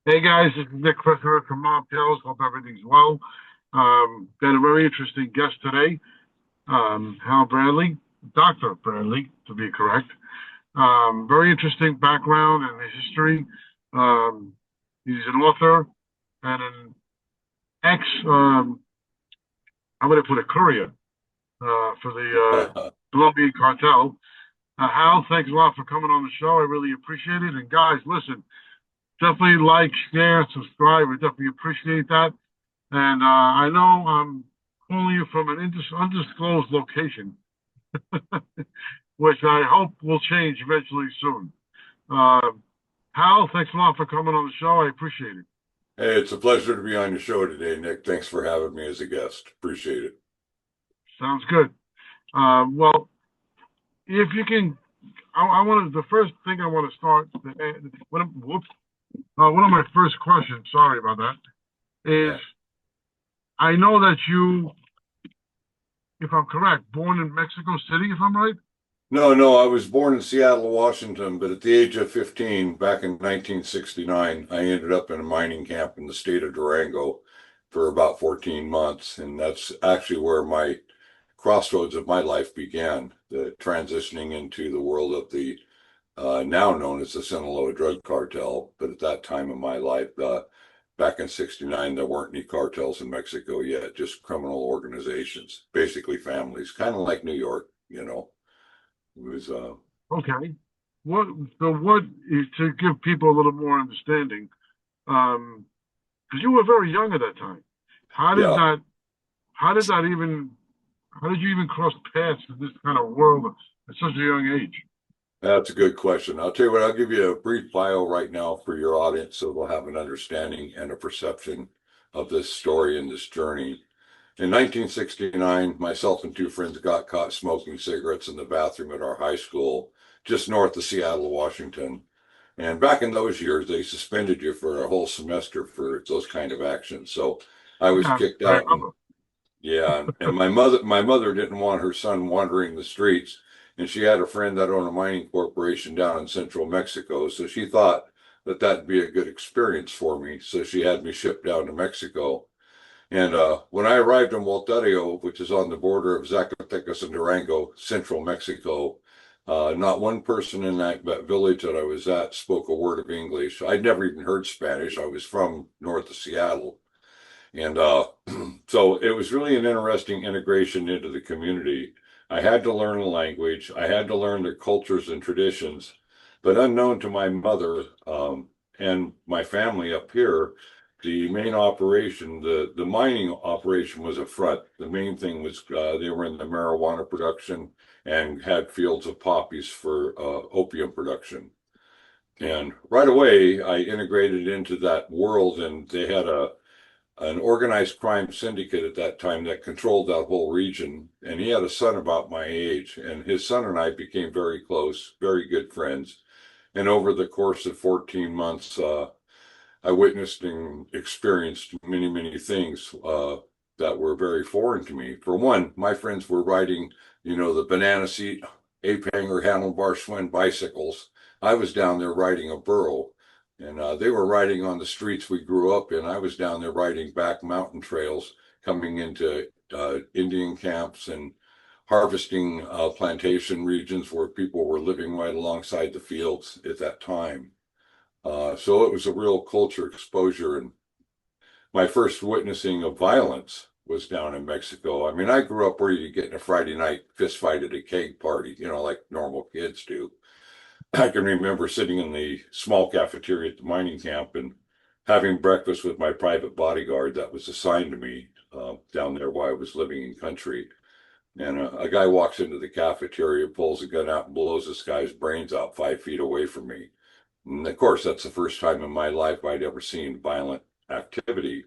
Hey guys, this is Nick Clifford from Mom Tales. Hope everything's well. Got a very interesting guest today, Hal Bradley, Dr. Bradley, to be correct. Very interesting background and history. Um, he's an author and an ex, I'm going to put a courier for the Colombian cartel. Hal, thanks a lot for coming on the show. I really appreciate it. And guys, listen, definitely like, share, subscribe. I definitely appreciate that. And I know I'm calling you from an undisclosed location, which I hope will change eventually soon. Uh, Hal, thanks a lot for coming on the show. I appreciate it. Hey, it's a pleasure to be on your show today, Nick. Thanks for having me as a guest. Appreciate it. Sounds good. Well, if you can, I want to, the first thing I want to start, one of my first questions, sorry about that, is Yeah. I know that you, if I'm correct, born in Mexico City, if I'm right? No, I was born in Seattle, Washington, but at the age of 15, back in 1969, I ended up in a mining camp in the state of Durango for about 14 months. And that's actually where my crossroads of my life began, the transitioning into the world of the now known as the Sinaloa drug cartel. But at that time in my life, back in 69, there weren't any cartels in Mexico yet, just criminal organizations, basically families, kind of like New York, you know. It was, Okay. What, so what is to give people a little more understanding? Um, because you were very young at that time. How did yeah, that? How did that even? How did you even cross paths in this kind of world at such a young age? that's a good question. I'll tell you what, I'll give you a brief bio right now for your audience so they'll have an understanding and a perception of this story and this journey. In 1969, myself and two friends got caught smoking cigarettes in the bathroom at our high school just north of Seattle, Washington. And back in those years, they suspended you for a whole semester for those kind of actions. So I was Yeah, kicked I out, and remember. yeah, and my mother didn't want her son wandering the streets, and she had a friend that owned a mining corporation down in central Mexico, so she thought that that'd be a good experience for me. So she had me shipped down to Mexico. And when I arrived in Walterio, which is on the border of Zacatecas and Durango, central Mexico, not one person in that village that I was at spoke a word of English. I'd never even heard Spanish. I was from north of Seattle. And so it was really an interesting integration into the community. I had to learn the language, I had to learn their cultures and traditions, but unknown to my mother and my family up here, the main operation, the mining operation was a front. The main thing was they were in the marijuana production and had fields of poppies for opium production. And right away, I integrated into that world, and they had an organized crime syndicate at that time that controlled that whole region. And he had a son about my age, and his son and I became very close, very good friends. And over the course of 14 months, I witnessed and experienced many things that were very foreign to me. For one, my friends were riding, the banana seat, ape hanger, handlebar Schwinn bicycles. I was down there riding a burro, and they were riding on the streets we grew up in. I was down there riding back mountain trails, coming into Indian camps and harvesting plantation regions where people were living right alongside the fields at that time. So it was a real culture exposure. And my first witnessing of violence was down in Mexico. I mean, I grew up where you get in a Friday night fist fight at a keg party, like normal kids do. I can remember sitting in the small cafeteria at the mining camp and having breakfast with my private bodyguard that was assigned to me down there while I was living in country. And a guy walks into the cafeteria, pulls a gun out, and blows this guy's brains out 5 feet away from me. And of course, that's the first time in my life I'd ever seen violent activity.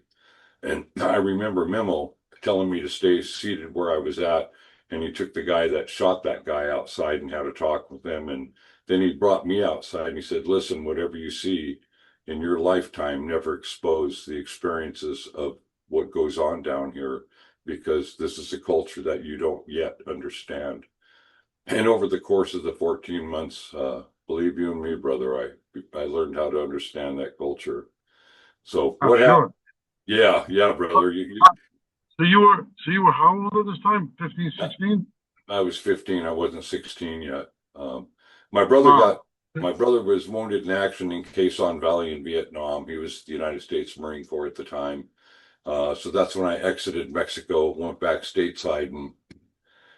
And I remember Memo telling me to stay seated where I was at. And he took the guy that shot that guy outside and had a talk with him. And then he brought me outside and he said, listen, whatever you see in your lifetime, never expose the experiences of what goes on down here, because this is a culture that you don't yet understand. And over the course of the 14 months, believe you and me, brother, I learned how to understand that culture. So I'm what happened? sure. Yeah, yeah, brother. So you were how old at this time? 15, I 16? I was 15. I wasn't 16 yet. My brother Wow. got, my brother was wounded in action in Quezon Valley in Vietnam. He was the United States Marine Corps at the time. So that's when I exited Mexico, went back stateside, and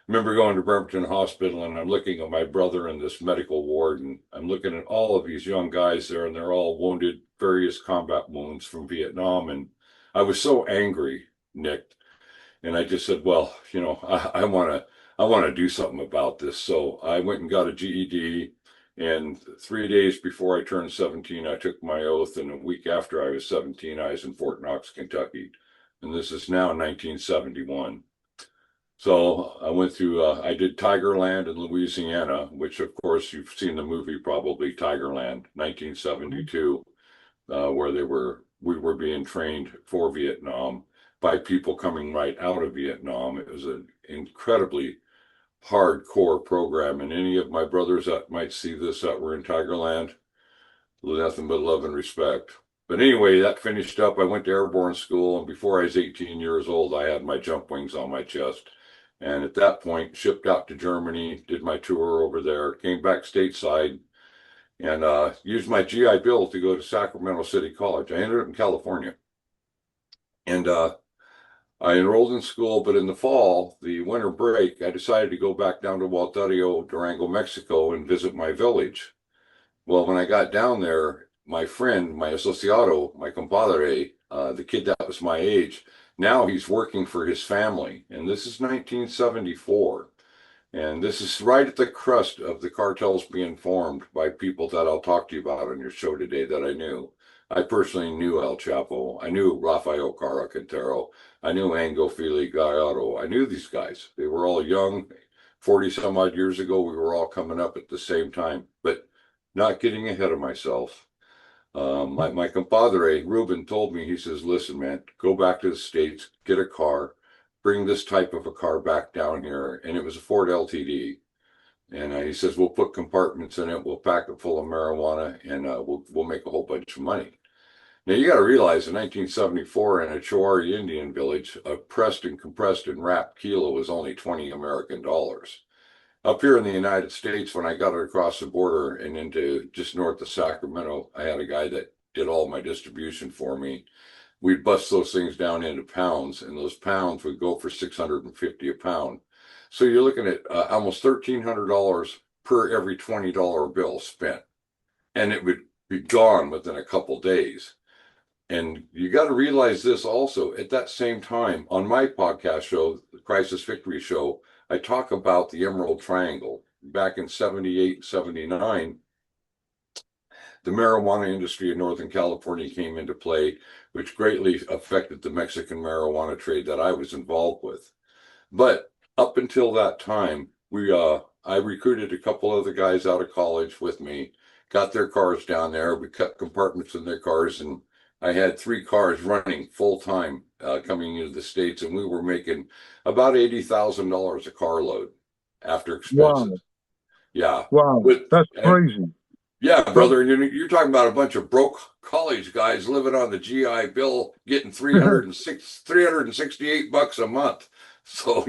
remember going to Bremerton Hospital, and I'm looking at my brother in this medical ward, and I'm looking at all of these young guys there, and they're all wounded, various combat wounds from Vietnam. And I was so angry, Nick, and I just said, well, I want to do something about this. So I went and got a GED. And 3 days before I turned 17, I took my oath. And a week after I was 17, I was in Fort Knox, Kentucky. And this is now 1971. So I went through, I did Tigerland in Louisiana, which of course you've seen the movie probably, Tigerland, 1972, where we were being trained for Vietnam by people coming right out of Vietnam. It was an incredibly hardcore program. And any of my brothers that might see this that were in Tigerland, nothing but love and respect. But anyway, that finished up. I went to airborne school, and before I was 18 years old, I had my jump wings on my chest. And at that point, shipped out to Germany, did my tour over there, came back stateside, and used my GI Bill to go to Sacramento City College. I ended up in California. And I enrolled in school, but in the fall, the winter break, I decided to go back down to Walterio, Durango, Mexico, and visit my village. Well, when I got down there, my friend, my asociado, my compadre, the kid that was my age, now he's working for his family. And this is 1974. And this is right at the crust of the cartels being formed by people that I'll talk to you about on your show today that I knew. I personally knew El Chapo. I knew Rafael Cara Quintero. I knew Ango Fili Gallardo. I knew these guys. They were all young. 40 some odd years ago, we were all coming up at the same time. But not getting ahead of myself. My compadre, Ruben, told me, he says, listen, man, go back to the States, get a car, bring this type of a car back down here. And it was a Ford LTD. And he says, we'll put compartments in it, we'll pack it full of marijuana, and we'll make a whole bunch of money. Now, you got to realize in 1974 in a Chowari Indian village, a pressed and compressed and wrapped kilo was only 20 American dollars. Up here in the United States, when I got it across the border and into just north of Sacramento, I had a guy that did all my distribution for me. We'd bust those things down into pounds, and those pounds would go for 650 a pound. So you're looking at almost $1,300 per every $20 bill spent, and it would be gone within a couple days. And you got to realize this also at that same time on my podcast show, the Crisis Victory Show, I talk about the Emerald Triangle. Back in 78, 79, the marijuana industry in Northern California came into play, which greatly affected the Mexican marijuana trade that I was involved with. But up until that time, I recruited a couple other guys out of college with me, got their cars down there. We cut compartments in their cars, and I had 3 cars running full time coming into the States, and we were making about $80,000 a carload after expenses. Wow. Yeah, Wow. with That's and crazy. yeah, So, brother, you're talking about a bunch of broke college guys living on the GI Bill, getting 368 bucks a month. So,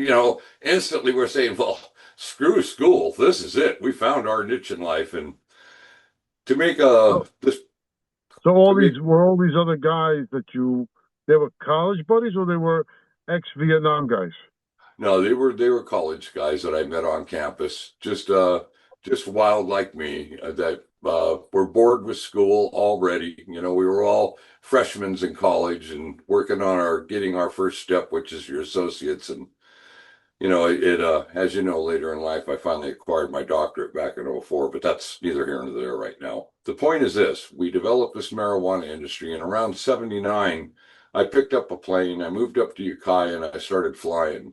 instantly we're saying, well, screw school. This is it. We found our niche in life. And to make so this, so to make, all these other guys that they were college buddies or they were ex-Vietnam guys? no, they were college guys that I met on campus, just wild like me, that were bored with school already. We were all freshmen in college and working on getting our first step, which is your associates. And as you know, later in life, I finally acquired my doctorate back in '04, but that's neither here nor there right now. The point is this: we developed this marijuana industry, and around '79, I picked up a plane, I moved up to Ukiah, and I started flying.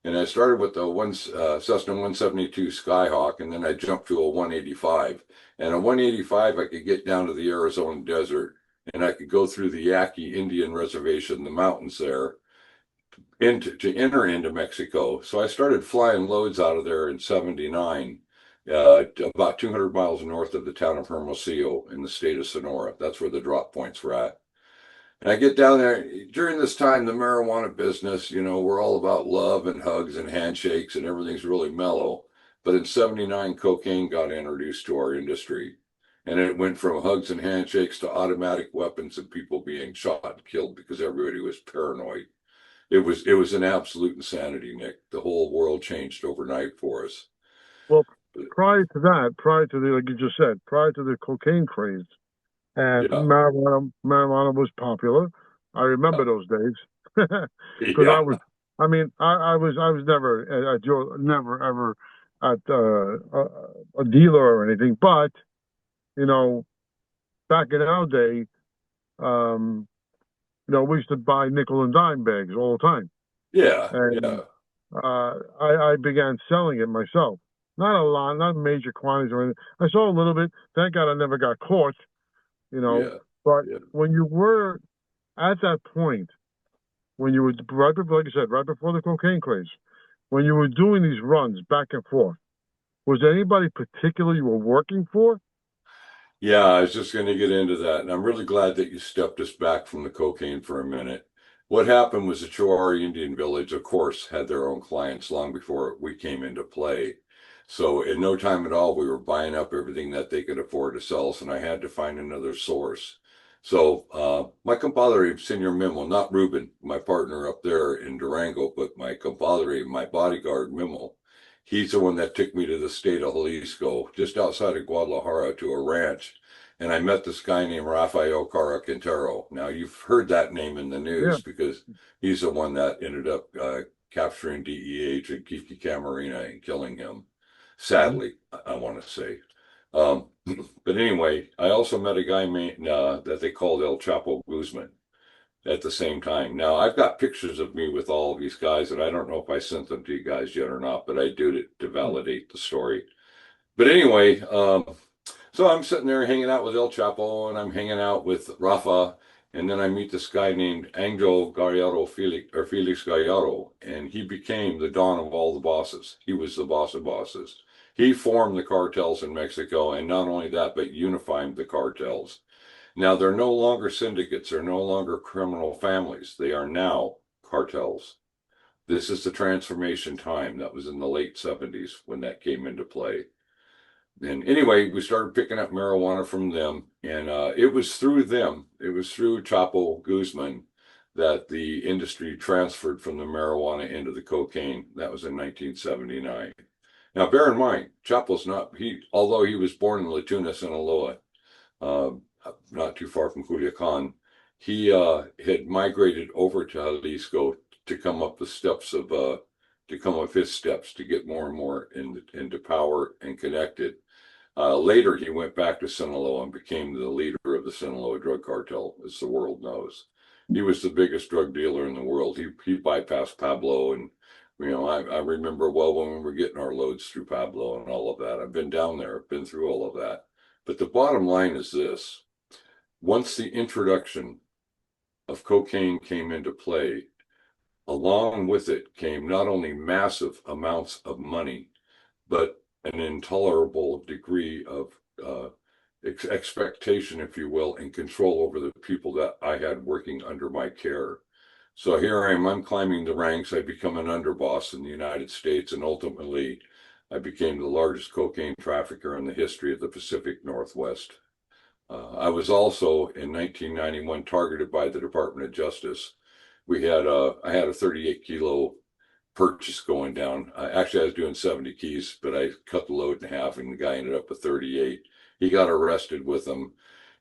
And I started with the Cessna 172 Skyhawk, and then I jumped to a 185. And a 185, I could get down to the Arizona desert, and I could go through the Yaqui Indian Reservation, the mountains there, to enter into Mexico. So I started flying loads out of there in '79, about 200 miles north of the town of Hermosillo in the state of Sonora. That's where the drop points were at. And I get down there during this time, the marijuana business, we're all about love and hugs and handshakes and everything's really mellow. But in 79, cocaine got introduced to our industry. And it went from hugs and handshakes to automatic weapons and people being shot and killed because everybody was paranoid. It was an absolute insanity, Nick. The whole world changed overnight for us. Well, prior to that, prior to the, like you just said, prior to the cocaine craze, and Yeah. marijuana was popular. I remember those days because Yeah. I mean, I was never at your, never ever at a dealer or anything, but you know, back in our day, um, we used to buy nickel and dime bags all the time, Yeah. and Yeah. I began selling it myself. Not a lot, not major quantities or anything. I saw a little bit. Thank God I never got caught, you know. Yeah. But Yeah. when you were at that point, when you were right before, like I said, right before the cocaine craze, when you were doing these runs back and forth, was there anybody particular you were working for? Yeah, I was just going to get into that. And I'm really glad that you stepped us back from the cocaine for a minute. What happened was the Chouari Indian Village, of course, had their own clients long before we came into play. So in no time at all, we were buying up everything that they could afford to sell us, and I had to find another source. So my compadre, Senor Mimo, not Ruben, my partner up there in Durango, but my compadre, my bodyguard, Mimo, he's the one that took me to the state of Jalisco, just outside of Guadalajara, to a ranch. And I met this guy named Rafael Cara Quintero. Now, you've heard that name in the Yeah. news because he's the one that ended up capturing DEA agent Kiki Camarena and killing him. Hmm. Sadly, I want to say. Um, but anyway, I also met a guy that they called El Chapo Guzman at the same time. Now, I've got pictures of me with all of these guys, and I don't know if I sent them to you guys yet or not, but I do to validate the story. But anyway, so I'm sitting there hanging out with El Chapo, and I'm hanging out with Rafa, and then I meet this guy named Angel Gallardo Felix, or Felix Gallardo, and he became the Don of all the bosses. He was the boss of bosses. He formed the cartels in Mexico, and not only that, but unified the cartels. Now, they're no longer syndicates, they're no longer criminal families. They are now cartels. This is the transformation time that was in the late 70s when that came into play. And anyway, we started picking up marijuana from them, and it was through them, it was through Chapo Guzman that the industry transferred from the marijuana into the cocaine. That was in 1979. Now, bear in mind, Chapo's not, although he was born in La Tuna, Sinaloa, uh, not too far from Culiacan, he had migrated over to Jalisco to come up the steps of, to come up his steps to get more and more into power and connected. Later, he went back to Sinaloa and became the leader of the Sinaloa drug cartel, as the world knows. He was the biggest drug dealer in the world. He bypassed Pablo, and I remember well when we were getting our loads through Pablo and all of that. I've been down there, I've been through all of that. But the bottom line is this: once the introduction of cocaine came into play, along with it came not only massive amounts of money, but an intolerable degree of expectation, if you will, and control over the people that I had working under my care. So here I am, I'm climbing the ranks. I become an underboss in the United States, and ultimately, I became the largest cocaine trafficker in the history of the Pacific Northwest. I was also in 1991 targeted by the Department of Justice. I had a 38 kilo purchase going down. Actually, I was doing 70 keys, but I cut the load in half, and the guy ended up with 38. He got arrested with them.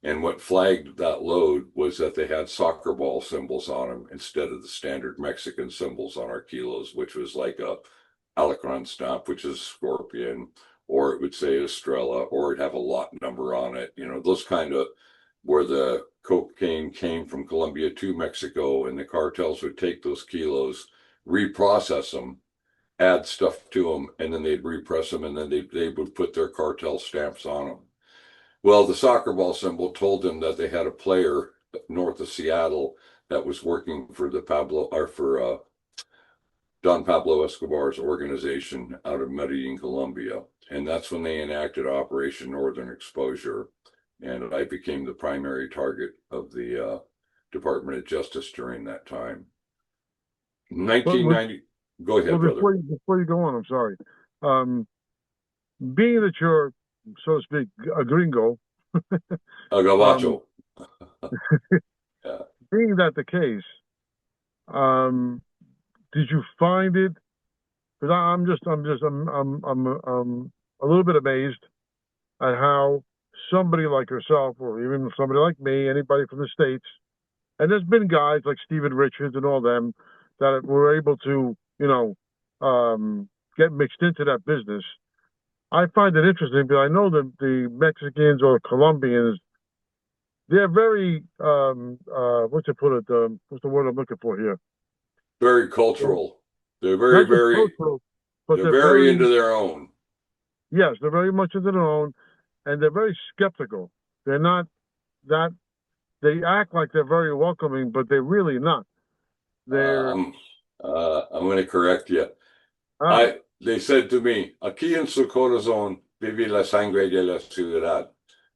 And what flagged that load was that they had soccer ball symbols on them instead of the standard Mexican symbols on our kilos, which was like a Alacron stamp, which is scorpion, or it would say Estrella, or it'd have a lot number on it. Those kind of where the cocaine came from Colombia to Mexico, and the cartels would take those kilos, reprocess them, add stuff to them, and then they'd repress them, and then they would put their cartel stamps on them. Well, the soccer ball symbol told them that they had a player north of Seattle that was working for the Pablo or for Don Pablo Escobar's organization out of Medellin, Colombia. And that's when they enacted Operation Northern Exposure. And I became the primary target of the Department of Justice during that time. But, 1990. Go well, ahead, brother. before you go on, I'm sorry. Um, being that you're, so to speak, a gringo, um, Gabacho. Yeah. being that the case, um, did you find it? Because I'm a little bit amazed at how somebody like yourself, or even somebody like me, anybody from the States, and there's been guys like Steven Richards and all them that were able to, get mixed into that business. I find it interesting because I know that the Mexicans or Colombians, they're very, what's to put it, what's the word I'm looking for here? Very They're cultural. They're very, not just very, cultural, but they're they're very into very, their own. yes, they're very much into their own, and they're very skeptical. They're not that, they act like they're very welcoming, but they're really not. Uh, They're, I'm, I'm going to correct you. ah, They said to me, aquí en su corazón vive la sangre de la ciudad.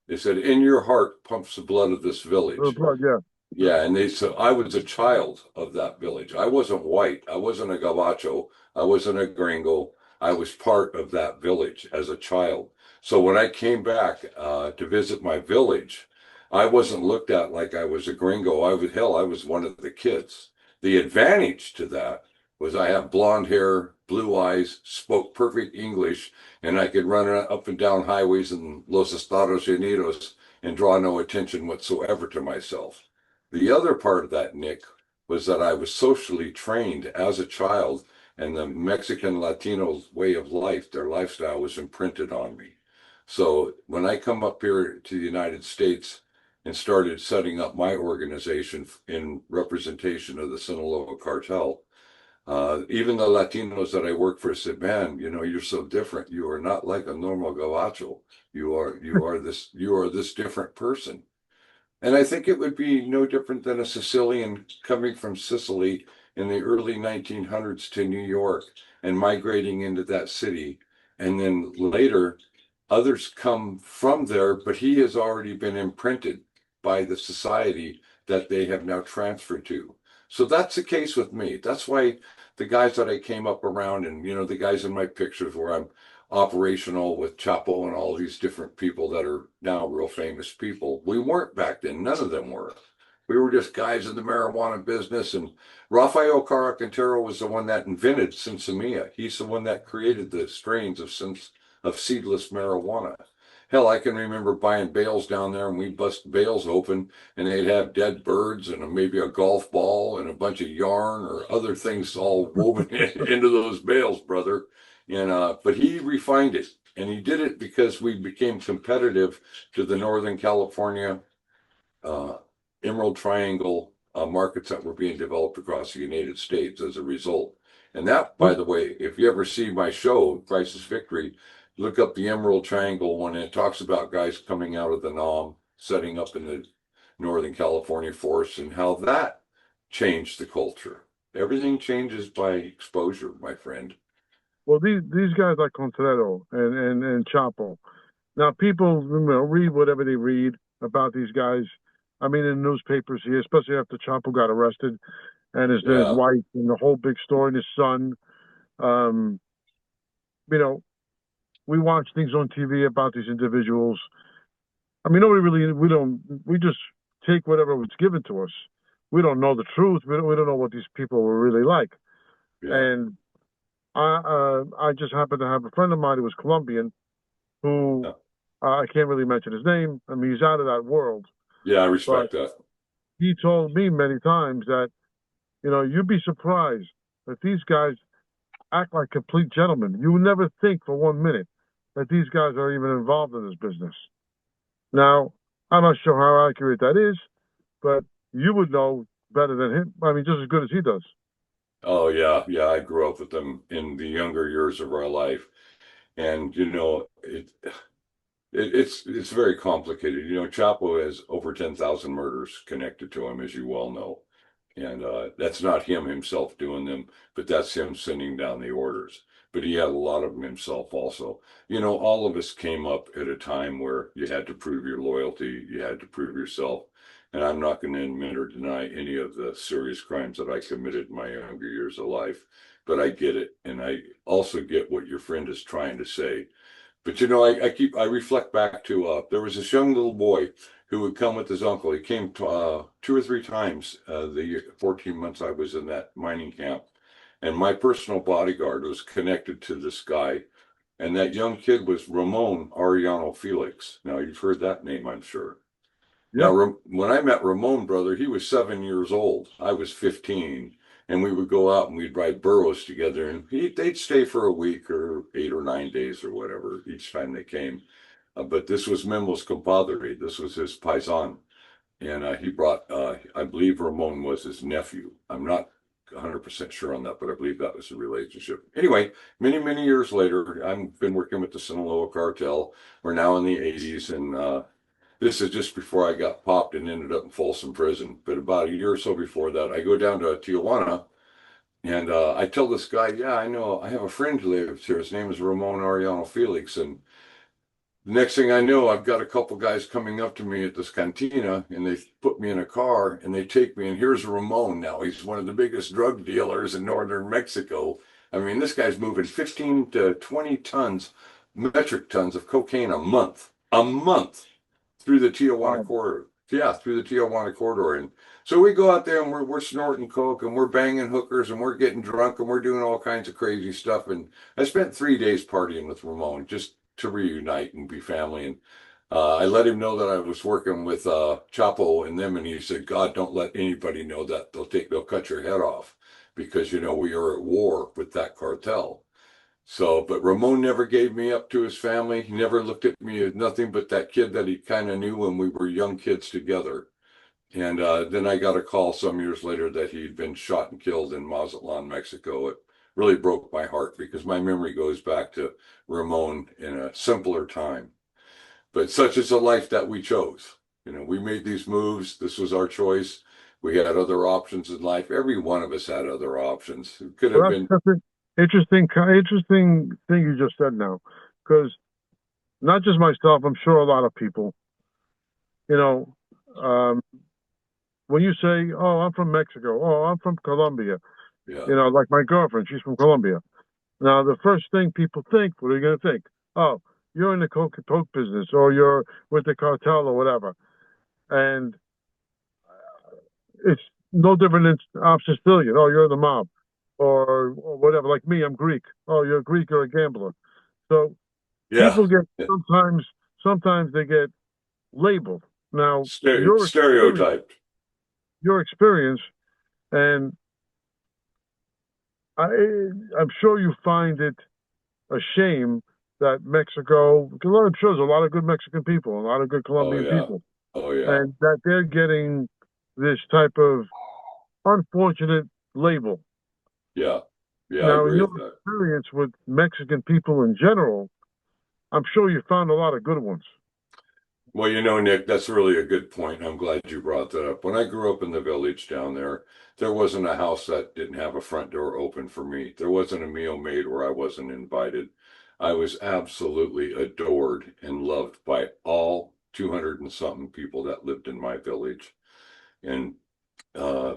They said, in your heart pumps the blood of this village. yeah. Yeah, and they said I was a child of that village. I wasn't white. I wasn't a gabacho. I wasn't a gringo. I was part of that village as a child. So when I came back to visit my village, I wasn't looked at like I was a gringo. I was one of the kids. The advantage to that was I have blonde hair, blue eyes, spoke perfect English, and I could run up and down highways in Los Estados Unidos and draw no attention whatsoever to myself. The other part of that, Nick, was that I was socially trained as a child, and the Mexican Latino way of life, their lifestyle was imprinted on me. So when I come up here to the United States and started setting up my organization in representation of the Sinaloa cartel, even the Latinos that I work for said, "Man, you're so different. You are not like a normal gabacho. You are this different person." And I think it would be no different than a Sicilian coming from Sicily in the early 1900s to New York and migrating into that city. And then later, others come from there, but he has already been imprinted by the society that they have now transferred to. So that's the case with me. That's why the guys that I came up around and, the guys in my pictures where I'm operational with Chapo and all these different people that are now real famous people. We weren't back then. None of them were. We were just guys in the marijuana business. And Rafael Caracantero was the one that invented Sinsemilla. He's the one that created the strains of seedless marijuana. Hell, I can remember buying bales down there, and we bust bales open, and they'd have dead birds and maybe a golf ball and a bunch of yarn or other things all woven into those bales, brother. And but he refined it, and he did it because we became competitive to the Northern California uh, Emerald Triangle markets that were being developed across the United States as a result. And that, by the way, if you ever see my show, Crisis Victory, look up the Emerald Triangle one, and it talks about guys coming out of the NOM, setting up in the Northern California forests, and how that changed the culture. Everything changes by exposure, my friend. Well, these guys like Contreras and Chapo. Now, people, read whatever they read about these guys. I mean, in newspapers here, especially after Chapo got arrested and his Yeah. wife and the whole big story and his son. Um, you know, we watch things on TV about these individuals. I mean, we just take whatever was given to us. We don't know the truth. We don't know what these people were really like. Yeah. And I just happened to have a friend of mine who was Colombian who Yeah. I can't really mention his name. I mean, he's out of that world. Yeah, I But respect that. he told me many times that, you'd be surprised that these guys act like complete gentlemen. You would never think for 1 minute that these guys are even involved in this business. Now, I'm not sure how accurate that is, but you would know better than him. I mean, just as good as he does. Oh yeah, yeah. I grew up with them in the younger years of our life, and it's very complicated. Chapo has over 10,000 murders connected to him, as you well know, and that's not him himself doing them, but that's him sending down the orders. But he had a lot of them himself also. All of us came up at a time where you had to prove your loyalty, you had to prove yourself, And I'm not going to admit or deny any of the serious crimes that I committed in my younger years of life, but I get it. And I also get what your friend is trying to say. But I reflect back to there was this young little boy who would come with his uncle. He came to, 2 or 3 times the 14 months I was in that mining camp. And my personal bodyguard was connected to this guy. And that young kid was Ramon Arellano Felix. Now, you've heard that name, I'm sure. Now, Yep. when I met Ramon, brother, he was 7 years old. I was 15, and we would go out and we'd ride burros together, and they'd stay for a week or 8 or 9 days or whatever each time they came. But this was Memo's compadre. This was his paisan, and he brought. I believe Ramon was his nephew. I'm not 100% sure on that, but I believe that was the relationship. Anyway, many years later, I've been working with the Sinaloa cartel. We're now in the 80s, and this is just before I got popped and ended up in Folsom Prison. But about a year or so before that, I go down to Tijuana and I tell this guy, yeah, I know, I have a friend who lives here. His name is Ramon Arellano Felix. And the next thing I know, I've got a couple guys coming up to me at this cantina and they put me in a car and they take me. And here's Ramon now. He's one of the biggest drug dealers in northern Mexico. I mean, this guy's moving 15 to 20 tons, metric tons of cocaine a month through the Tijuana Wow. corridor. Yeah, through the Tijuana corridor. And so we go out there and we're snorting coke and we're banging hookers and we're getting drunk and we're doing all kinds of crazy stuff. And I spent 3 days partying with Ramon just to reunite and be family. And I let him know that I was working with Chapo and them, and he said, "God, don't let anybody know that. They'll cut your head off because we are at war with that cartel." So, but Ramon never gave me up to his family. He never looked at me as nothing but that kid that he kind of knew when we were young kids together. And then I got a call some years later that he'd been shot and killed in Mazatlan, Mexico. It really broke my heart because my memory goes back to Ramon in a simpler time. But such is the life that we chose. We made these moves. This was our choice. We had other options in life. Every one of us had other options. It could have Well, been, that's an interesting thing you just said now, because not just myself, I'm sure a lot of people, you know, um, when you say, "Oh, I'm from Mexico," "Oh, I'm from Colombia," yeah, like my girlfriend, she's from Colombia. Now, the first thing people think, what are you going to think? Oh, you're in the coke business, or you're with the cartel, or whatever. And it's no different than I'm Sicilian. Oh, you're in the mob, or whatever. Like me, I'm Greek. Oh, you're Greek or a gambler. So yeah, people get yeah. sometimes they get labeled. Now, Stereotyped. your experience, and I, I'm sure you find it a shame that Mexico, because I'm sure there's a lot of good Mexican people, a lot of good Oh Colombian yeah. people, Oh yeah. and that they're getting this type of unfortunate label. Yeah. Yeah, I Now, in agree your with that. experience with Mexican people in general, I'm sure you found a lot of good ones. Well, Nick, that's really a good point. I'm glad you brought that up. When I grew up in the village down there wasn't a house that didn't have a front door open for me. There wasn't a meal made where I wasn't invited. I was absolutely adored and loved by all 200 and something people that lived in my village. And uh,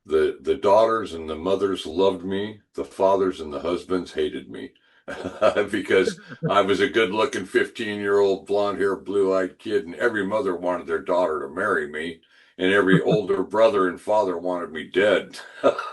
the daughters and the mothers loved me. The fathers and the husbands hated me because I was a good-looking 15-year-old blonde-haired, blue-eyed kid, and every mother wanted their daughter to marry me, and every older brother and father wanted me dead.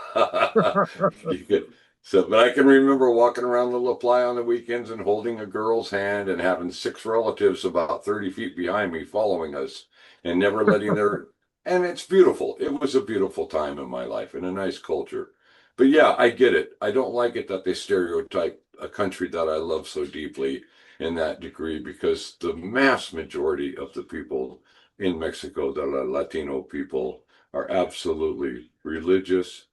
You could, but I can remember walking around the La Playa on the weekends and holding a girl's hand and having 6 relatives about 30 feet behind me following us and never letting their and it's beautiful. It was a beautiful time in my life and a nice culture. But yeah, I get it. I don't like it that they stereotype a country that I love so deeply in that degree because the mass majority of the people in Mexico that are Latino people are absolutely religious,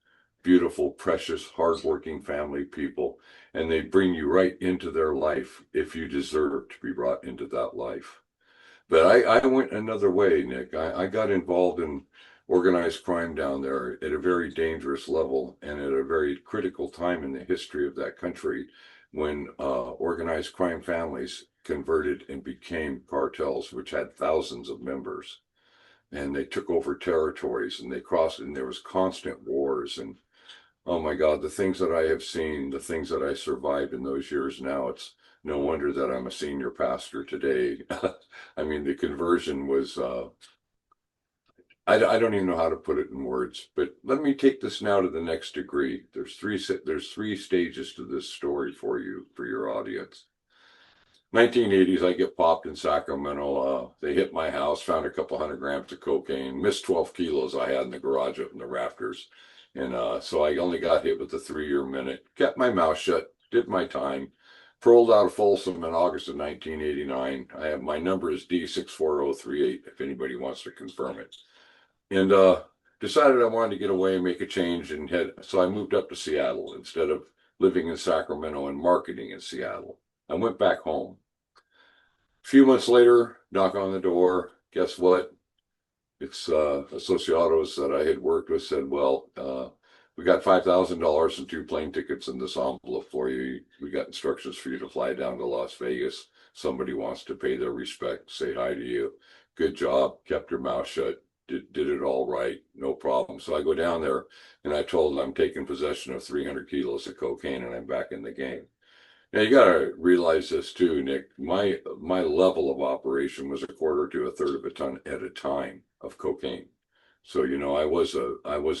beautiful, precious, hardworking family people. And they bring you right into their life if you deserve to be brought into that life. But I went another way, Nick. I got involved in organized crime down there at a very dangerous level and at a very critical time in the history of that country when organized crime families converted and became cartels, which had thousands of members. and they took over territories and they crossed, and there was constant wars. And oh my God, the things that I have seen, the things that I survived in those years now, it's no wonder that I'm a senior pastor today. I mean, the conversion was, I don't even know how to put it in words, but let me take this now to the next degree. There's three stages to this story for you, for your audience. 1980s, I get popped in Sacramento. They hit my house, found a couple 100 grams of cocaine, missed 12 kilos I had in the garage up in the rafters. And so I only got hit with the 3-year minute, kept my mouth shut, did my time, paroled out of Folsom in August of 1989. My number is D64038 if anybody wants to confirm it. And decided I wanted to get away and make a change so I moved up to Seattle instead of living in Sacramento and marketing in Seattle. I went back home. A few months later, knock on the door. Guess what? It's Associados that I had worked with said, well, we got $5,000 and 2 plane tickets in this envelope for you. We got instructions for you to fly down to Las Vegas. Somebody wants to pay their respect, say hi to you. Good job. Kept your mouth shut. Did it all right. No problem. So I go down there and I told them I'm taking possession of 300 kilos of cocaine and I'm back in the game. Now you got to realize this too, Nick. My level of operation was 1/4 to 1/3 of a ton at a time of cocaine. So I was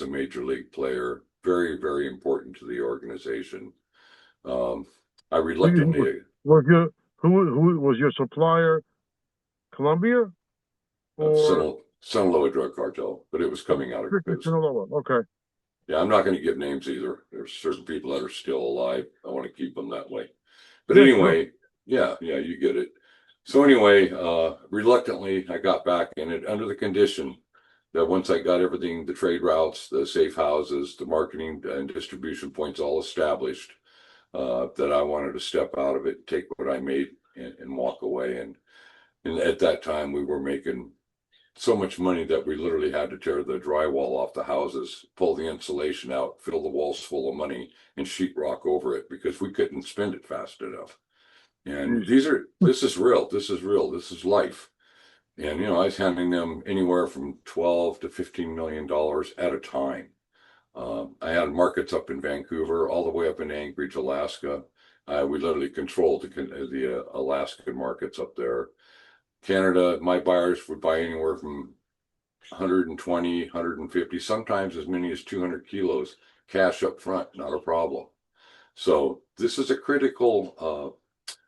a major league player, very very important to the organization. I reluctantly Who was your supplier? Colombia or Sinaloa drug cartel, but it was coming out of Sinaloa. Okay. Yeah, I'm not going to give names either. There's certain people that are still alive. I want to keep them that way. But anyway, yeah, you get it. So anyway, reluctantly, I got back in it under the condition that once I got everything, the trade routes, the safe houses, the marketing and distribution points all established, that I wanted to step out of it, take what I made and walk away. And at that time, we were making so much money that we literally had to tear the drywall off the houses, pull the insulation out, fill the walls full of money, and sheetrock over it because we couldn't spend it fast enough. And this is real. This is life. And I was handing them anywhere from 12 to $15 million at a time. I had markets up in Vancouver, all the way up in Anchorage, Alaska. We literally controlled the Alaskan markets up there. Canada, my buyers would buy anywhere from 120, 150, sometimes as many as 200 kilos cash up front, not a problem. So this is a critical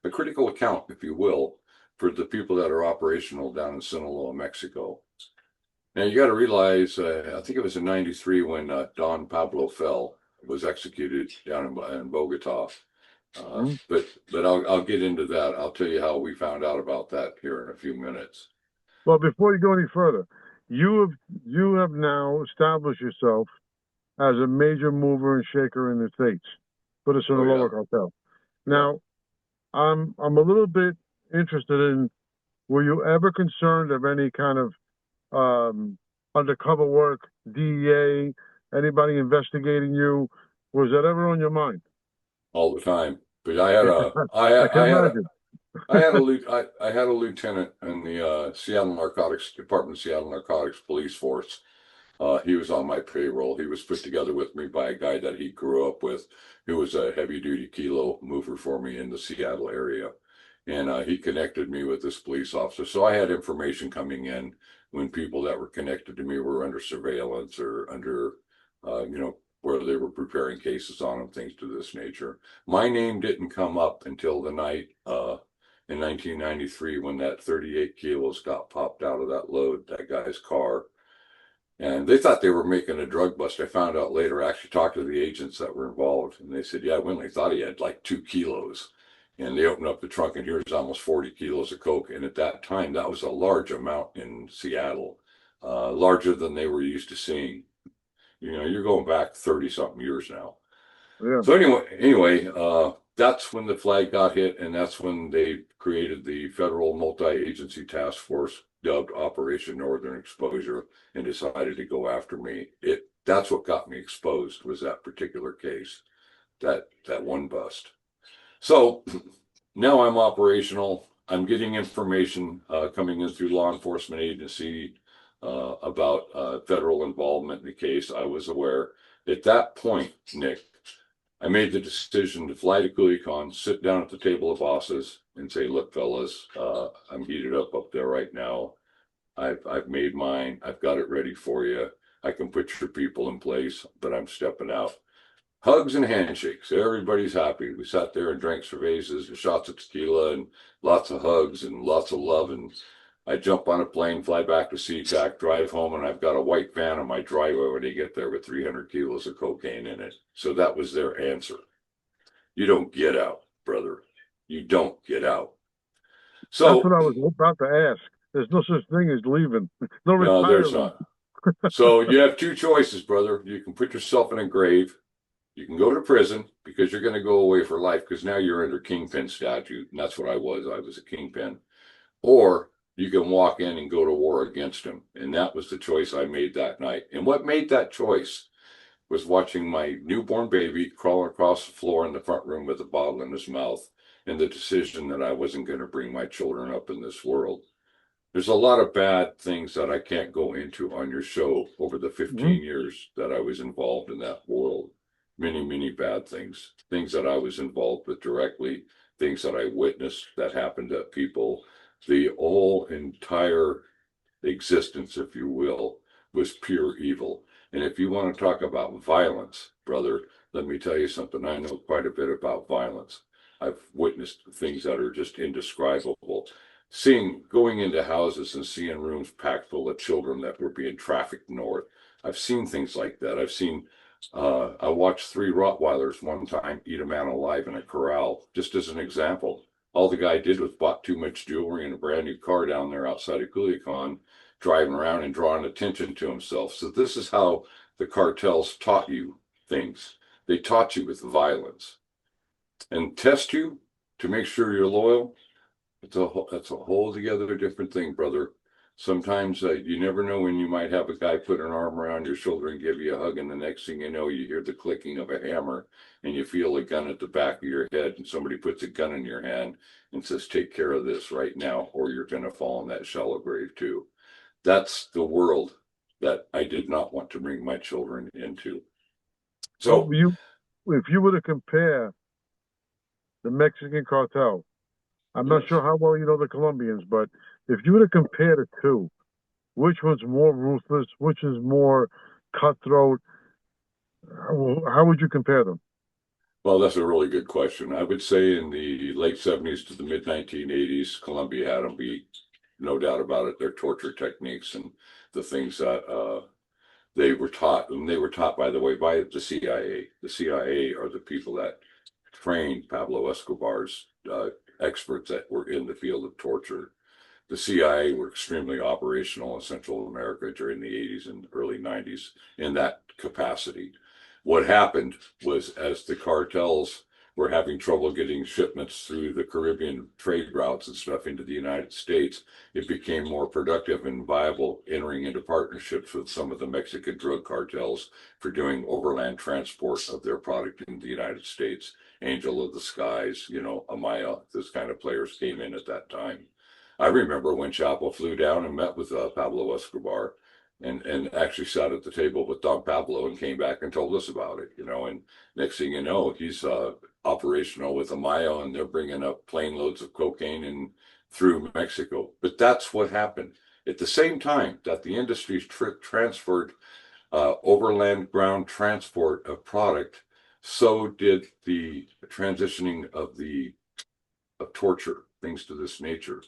account, if you will, for the people that are operational down in Sinaloa, Mexico. Now you got to realize, I think it was in '93 when Don Pablo was executed down in Bogota. But I'll get into that. I'll tell you how we found out about that here in a few minutes. Well, before you go any further, you have now established yourself as a major mover and shaker in the States for the Sinaloa cartel. Now, I'm a little bit interested in, were you ever concerned of any kind of undercover work, DEA, anybody investigating you? Was that ever on your mind? All the time. But I had a lieutenant in the Seattle Narcotics Department, Seattle Narcotics Police Force. He was on my payroll. He was put together with me by a guy that he grew up with, who was a heavy duty kilo mover for me in the Seattle area. And he connected me with this police officer. So I had information coming in when people that were connected to me were under surveillance or under, where they were preparing cases on them, things to this nature. My name didn't come up until the night in 1993 when that 38 kilos got popped out of that that guy's car. And they thought they were making a drug bust. I found out later, I actually talked to the agents that were involved, and they said, yeah, we only thought he had like 2 kilos. And they opened up the trunk, and here's almost 40 kilos of coke. And at that time, that was a large amount in Seattle, larger than they were used to seeing. You're going back 30-something years now. Yeah. So anyway, that's when the flag got hit, and that's when they created the federal multi-agency task force dubbed Operation Northern Exposure and decided to go after me. That's what got me exposed, was that particular case, that one bust. So now I'm operational. I'm getting information coming in through law enforcement agency, about federal involvement in the case. I was aware. At that point, Nick, I made the decision to fly to Culiacan, sit down at the table of bosses, and say, "Look, fellas, I'm heated up there right now. I've made mine. I've got it ready for you. I can put your people in place, but I'm stepping out." Hugs and handshakes. Everybody's happy. We sat there and drank cervezas and shots of tequila and lots of hugs and lots of love. And I jump on a plane, fly back to SeaTac, drive home, and I've got a white van on my driveway when they get there with 300 kilos of cocaine in it. So that was their answer. You don't get out, brother. You don't get out. That's So what I was about to ask. There's no such thing as leaving. No no, there's retiring. not. So you have two choices, brother. You can put yourself in a grave. You can go to prison because you're going to go away for life because now you're under kingpin statute. And that's what I was. I was a kingpin. Or you can walk in and go to war against him. And that was the choice I made that night. And what made that choice was watching my newborn baby crawling across the floor in the front room with a bottle in his mouth and the decision that I wasn't going to bring my children up in this world. There's a lot of bad things that I can't go into on your show over the 15 years that I was involved in that world. Many, many bad things, things that I was involved with directly, things that I witnessed that happened to people. The whole entire existence, if you will, was pure evil. And if you want to talk about violence, brother, let me tell you something. I know quite a bit about violence. I've witnessed things that are just indescribable. Going into houses and seeing rooms packed full of children that were being trafficked north. I've seen things like that. I watched 3 Rottweilers one time eat a man alive in a corral, just as an example. All the guy did was bought too much jewelry and a brand new car down there outside of Culiacan, driving around and drawing attention to himself. So this is how the cartels taught you things. They taught you with violence and test you to make sure you're loyal. That's a whole together different thing, brother. Sometimes you never know when you might have a guy put an arm around your shoulder and give you a hug, and the next thing you know, you hear the clicking of a hammer and you feel a gun at the back of your head, and somebody puts a gun in your hand and says, "Take care of this right now, or you're going to fall in that shallow grave too." That's the world that I did not want to bring my children into. So, if you were to compare the Mexican cartel, I'm not sure how well you know the Colombians, but if you were to compare the two, which one's more ruthless, which is more cutthroat, how would you compare them? well, that's a really good question. I would say in the late 70s to the mid 1980s, Colombia had them beat, no doubt about it. Their torture techniques and the things that they were taught, and they were taught, by the way, by the CIA. The CIA are the people that trained Pablo Escobar's experts that were in the field of torture. The CIA were extremely operational in Central America during the 80s and early 90s in that capacity. What happened was, as the cartels were having trouble getting shipments through the Caribbean trade routes and stuff into the United States, it became more productive and viable entering into partnerships with some of the Mexican drug cartels for doing overland transport of their product in the United States. Angel of the Skies, Amaya, this kind of players came in at that time. I remember when Chapo flew down and met with Pablo Escobar and actually sat at the table with Don Pablo and came back and told us about it, and next thing you know, he's operational with Amaya, and they're bringing up plane loads of cocaine and through Mexico. But that's what happened. At the same time that the industry transferred overland ground transport of product, so did the transitioning of torture, things to this nature.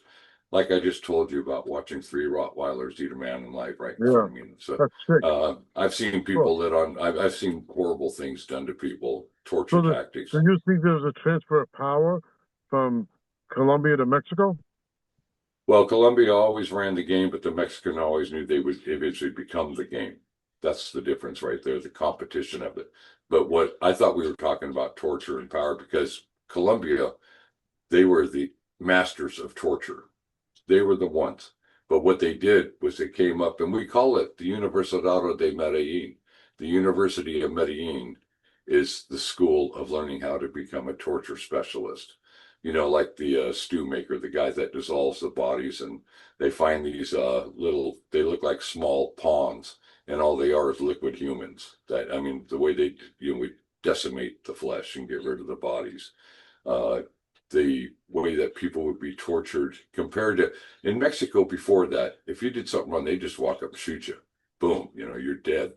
Like I just told you about watching 3 Rottweilers eat a man alive right in front of me. So That's sick. I've seen people I've seen horrible things done to people, torture tactics. So you think there's a transfer of power from Colombia to Mexico? Well, Colombia always ran the game, but the Mexican always knew they would eventually become the game. That's the difference right there, the competition of it. But what I thought we were talking about torture and power, because Colombia, they were the masters of torture. They were the ones. But what they did was they came up, and we call it the Universidad de Medellin. The University of Medellin is the school of learning how to become a torture specialist. like the stew maker, the guy that dissolves the bodies, and they find these they look like small pawns, and all they are is liquid humans. That, I mean, the way they, we decimate the flesh and get rid of the bodies. Uh, the way that people would be tortured compared to in Mexico before that, if you did something wrong, they just walk up and shoot you. Boom, you're dead.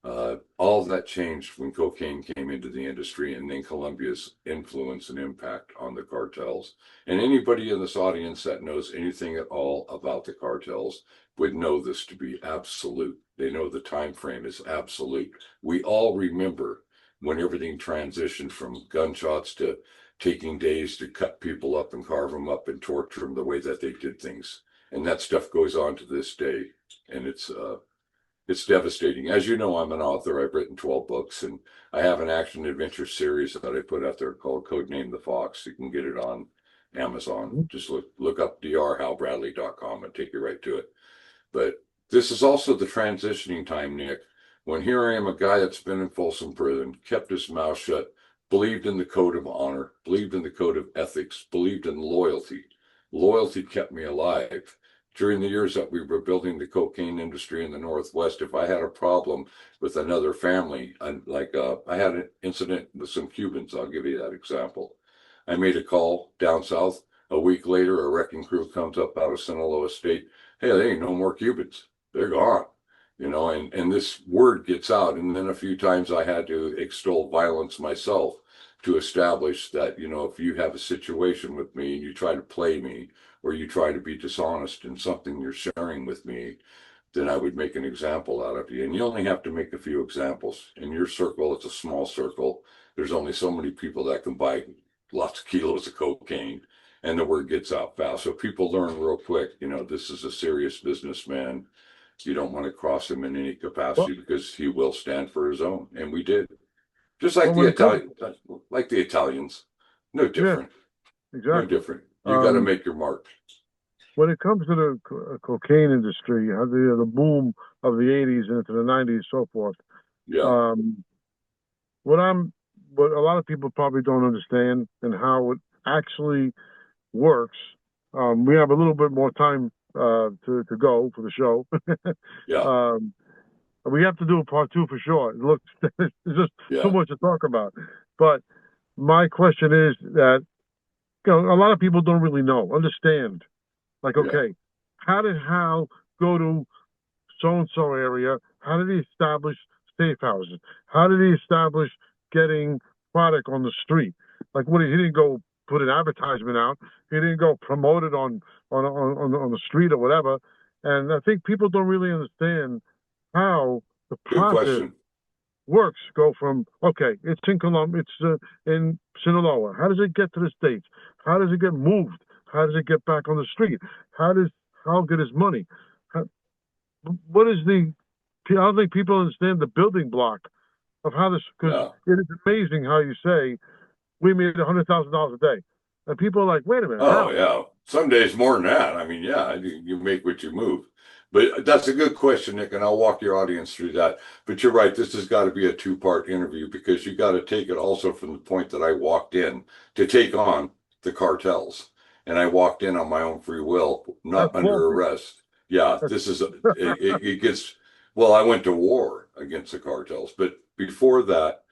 All of that changed when cocaine came into the industry, and then Colombia's influence and impact on the cartels. And anybody in this audience that knows anything at all about the cartels would know this to be absolute. They know the time frame is absolute. We all remember when everything transitioned from gunshots to taking days to cut people up and carve them up and torture them the way that they did things. And that stuff goes on to this day. And it's devastating. As you know, I'm an author. I've written 12 books, and I have an action adventure series that I put out there called Codename the Fox. You can get it on Amazon. Just look up drhalbradley.com and take you right to it. But this is also the transitioning time, Nick, when here I am, a guy that's been in Folsom Prison, kept his mouth shut, believed in the code of honor, believed in the code of ethics, believed in loyalty. Loyalty kept me alive. During the years that we were building the cocaine industry in the Northwest, if I had a problem with another family, I had an incident with some Cubans, I'll give you that example. I made a call down south. A week later, a wrecking crew comes up out of Sinaloa State. Hey, there ain't no more Cubans. They're gone. And this word gets out. And then a few times I had to extol violence myself to establish that, if you have a situation with me and you try to play me, or you try to be dishonest in something you're sharing with me, then I would make an example out of you. And you only have to make a few examples. In your circle, it's a small circle. There's only so many people that can buy lots of kilos of cocaine, and the word gets out fast. So people learn real quick, this is a serious businessman. You don't want to cross him in any capacity because he will stand for his own. And we did. Just like the Italians. No different. Yeah, exactly. No different. You got to make your mark. When it comes to the cocaine industry, the boom of the 80s and into the 90s, so forth. Yeah. What a lot of people probably don't understand and how it actually works. We have a little bit more time to go for the show. Yeah. We have to do a part 2 for sure. Look, it's just too much to talk about. But my question is that, a lot of people don't really understand. Like, okay, how did Hal go to so-and-so area? How did he establish safe houses? How did he establish getting product on the street? Like, he didn't go put an advertisement out. He didn't go promote it on the street or whatever. And I think people don't really understand how the process works. Go from, okay, it's in Colombia, it's in Sinaloa. How does it get to the States? How does it get moved? How does it get back on the street? How good is money? I don't think people understand the building block of how this, because it is amazing how you say, we made $100,000 a day. And people are like, wait a minute. Oh, yeah. Some days more than that. I mean, you make what you move. But that's a good question, Nick, and I'll walk your audience through that. But you're right, this has got to be a 2-part interview, because you got to take it also from the point that I walked in to take on the cartels. And I walked in on my own free will, not under arrest. Yeah, this is, it gets, well, I went to war against the cartels. But before that,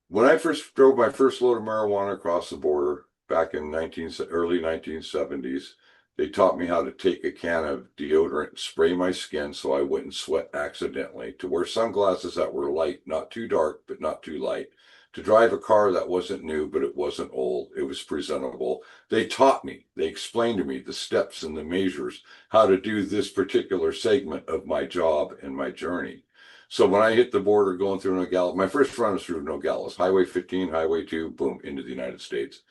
when I first drove my first load of marijuana across the border back in early 1970s, they taught me how to take a can of deodorant and spray my skin so I wouldn't sweat accidentally, to wear sunglasses that were light, not too dark, but not too light, to drive a car that wasn't new, but it wasn't old. It was presentable. They taught me, they explained to me the steps and the measures, how to do this particular segment of my job and my journey. So when I hit the border going through Nogales, my first run was through Nogales, Highway 15, Highway 2, boom, into the United States.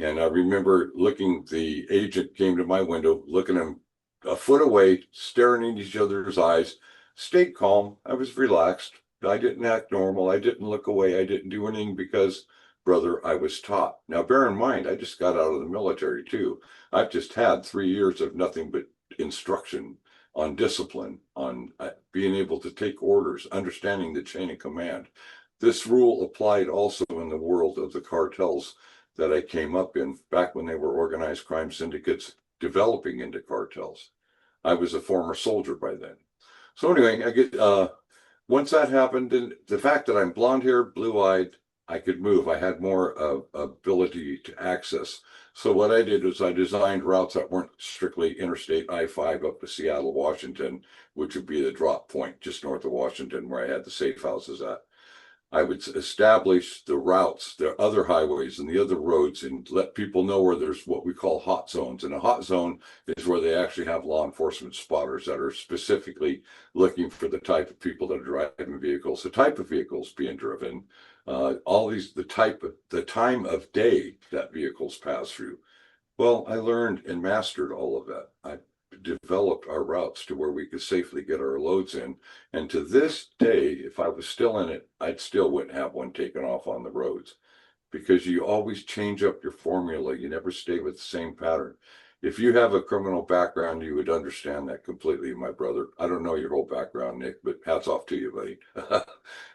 And I remember the agent came to my window, looking at him a foot away, staring in each other's eyes, stayed calm. I was relaxed. I didn't act normal. I didn't look away. I didn't do anything because, brother, I was taught. Now, bear in mind, I just got out of the military too. I've just had 3 years of nothing but instruction on discipline, on being able to take orders, understanding the chain of command. This rule applied also in the world of the cartels that I came up in back when they were organized crime syndicates developing into cartels. I was a former soldier by then. So anyway, I get once that happened, and the fact that I'm blonde haired, blue eyed, I could move. I had more ability to access. So what I did was I designed routes that weren't strictly Interstate I-5 up to Seattle, Washington, which would be the drop point just north of Washington where I had the safe houses at. I would establish the routes, the other highways and the other roads, and let people know where there's what we call hot zones. And a hot zone is where they actually have law enforcement spotters that are specifically looking for the type of people that are driving vehicles, the type of vehicles being driven, all these, the time of day that vehicles pass through. Well, I learned and mastered all of that. I developed our routes to where we could safely get our loads in. And to this day, if I was still in it, I'd still wouldn't have one taken off on the roads, because you always change up your formula. You never stay with the same pattern. If you have a criminal background, you would understand that completely, my brother. I don't know your whole background, Nick, but hats off to you, buddy.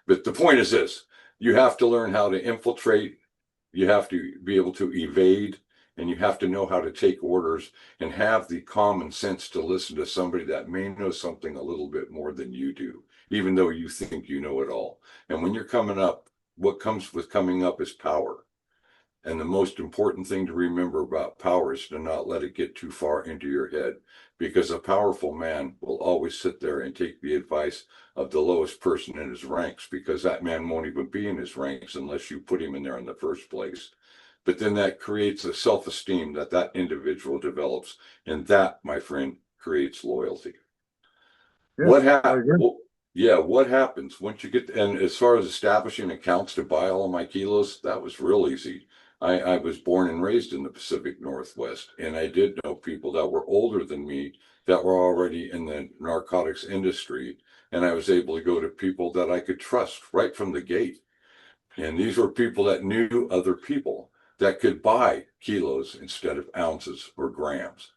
But the point is this: you have to learn how to infiltrate, you have to be able to evade, and you have to know how to take orders and have the common sense to listen to somebody that may know something a little bit more than you do, even though you think you know it all. And when you're coming up, what comes with coming up is power. And the most important thing to remember about power is to not let it get too far into your head, because a powerful man will always sit there and take the advice of the lowest person in his ranks, because that man won't even be in his ranks unless you put him in there in the first place. But then that creates a self-esteem that that individual develops. And that, my friend, creates loyalty. Yeah, What I happens? agree. Yeah, what happens once you get, and as far as establishing accounts to buy all of my kilos, that was real easy. I was born and raised in the Pacific Northwest, and I did know people that were older than me that were already in the narcotics industry. And I was able to go to people that I could trust right from the gate. And these were people that knew other people that could buy kilos instead of ounces or grams.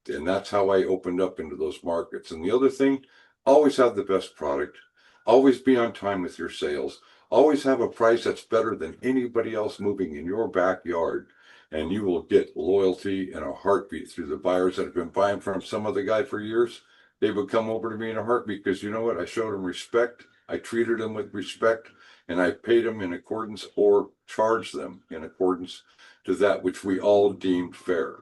And that's how I opened up into those markets. And the other thing, always have the best product, always be on time with your sales, always have a price that's better than anybody else moving in your backyard. And you will get loyalty in a heartbeat through the buyers that have been buying from some other guy for years. They would come over to me in a heartbeat because you know what? I showed them respect. I treated them with respect, and I paid them in accordance or charged them in accordance to that which we all deemed fair.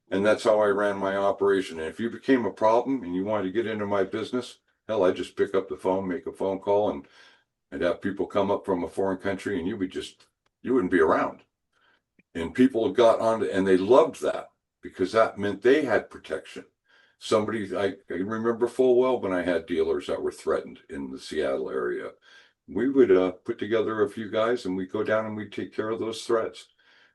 And that's how I ran my operation. And if you became a problem and you wanted to get into my business, hell, I just pick up the phone, make a phone call, and have people come up from a foreign country, and you wouldn't be around. And people got on and they loved that, because that meant they had protection. I remember full well when I had dealers that were threatened in the Seattle area. We would put together a few guys and we'd go down and we'd take care of those threats.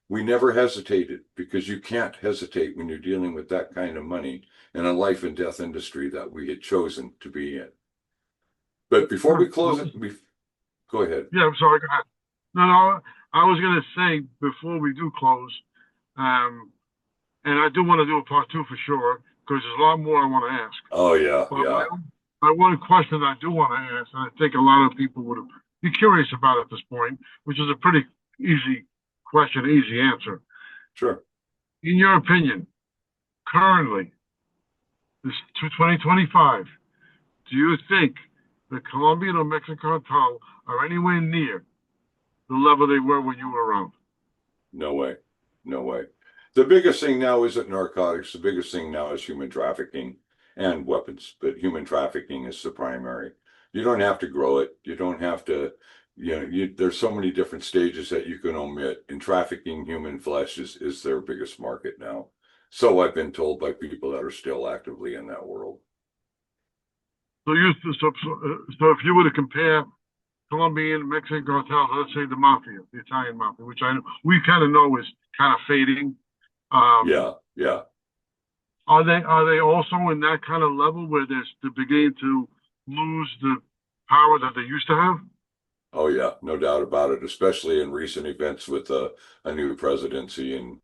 We never hesitated, because you can't hesitate when you're dealing with that kind of money in a life and death industry that we had chosen to be in. But before we close it, go ahead. Yeah, I'm sorry. Go ahead. No, I was going to say before we do close, and I do want to do a part two for sure, because there's a lot more I want to ask. Oh, yeah, But yeah. my one question I do want to ask, and I think a lot of people would be curious about at this point, which is a pretty easy question, easy answer. Sure. In your opinion, currently, this 2025, do you think the Colombian or Mexican cartel are anywhere near the level they were when you were around? No way. No way. The biggest thing now isn't narcotics. The biggest thing now is human trafficking and weapons, but human trafficking is the primary. You don't have to grow it. You don't have to, there's so many different stages that you can omit. And trafficking human flesh is their biggest market now. So I've been told by people that are still actively in that world. So if you were to compare Colombian, Mexican cartels, let's say the mafia, the Italian mafia, which I know we kind of know is kind of fading. Yeah. Are they also in that kind of level where they're beginning to lose the power that they used to have? Oh yeah, no doubt about it, especially in recent events with a new presidency and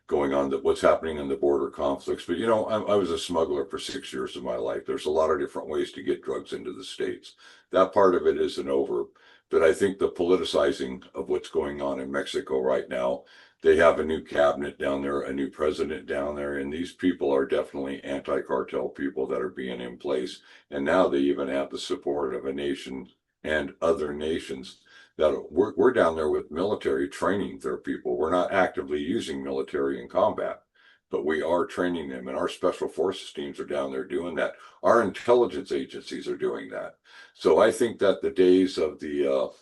going on what's happening in the border conflicts. But I was a smuggler for 6 years of my life. There's a lot of different ways to get drugs into the States. That part of it isn't over. But I think the politicizing of what's going on in Mexico right now, They have a new cabinet down there, a new president down there, and these people are definitely anti-cartel people that are being in place. And now they even have the support of a nation and other nations that we're down there with military training their people. We're not actively using military in combat, but we are training them, and our special forces teams are down there doing that. Our intelligence agencies are doing that. So I think that the days of the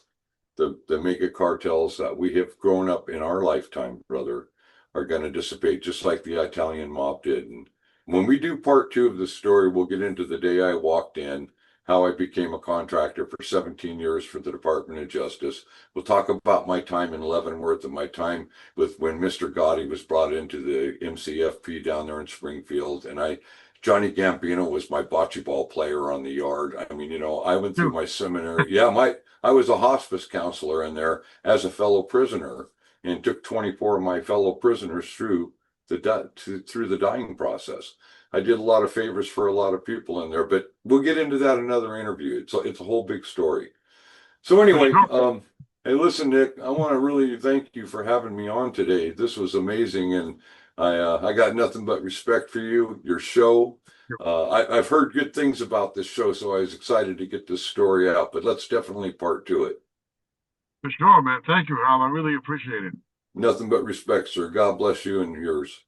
mega cartels that we have grown up in our lifetime, brother, are going to dissipate just like the Italian mob did. And when we do part two of the story, we'll get into the day I walked in, how I became a contractor for 17 years for the Department of Justice. We'll talk about my time in Leavenworth and my time with when Mr. Gotti was brought into the MCFP down there in Springfield. And Johnny Gambino was my bocce ball player on the yard. I mean, I went through my seminary. Yeah, I was a hospice counselor in there as a fellow prisoner and took 24 of my fellow prisoners through the dying process. I did a lot of favors for a lot of people in there, but we'll get into that in another interview. It's a whole big story. So anyway, hey, listen, Nick, I want to really thank you for having me on today. This was amazing, and I got nothing but respect for you, your show. I've heard good things about this show, so I was excited to get this story out, but let's definitely part to it. For sure, man. Thank you, Hal. I really appreciate it. Nothing but respect, sir. God bless you and yours.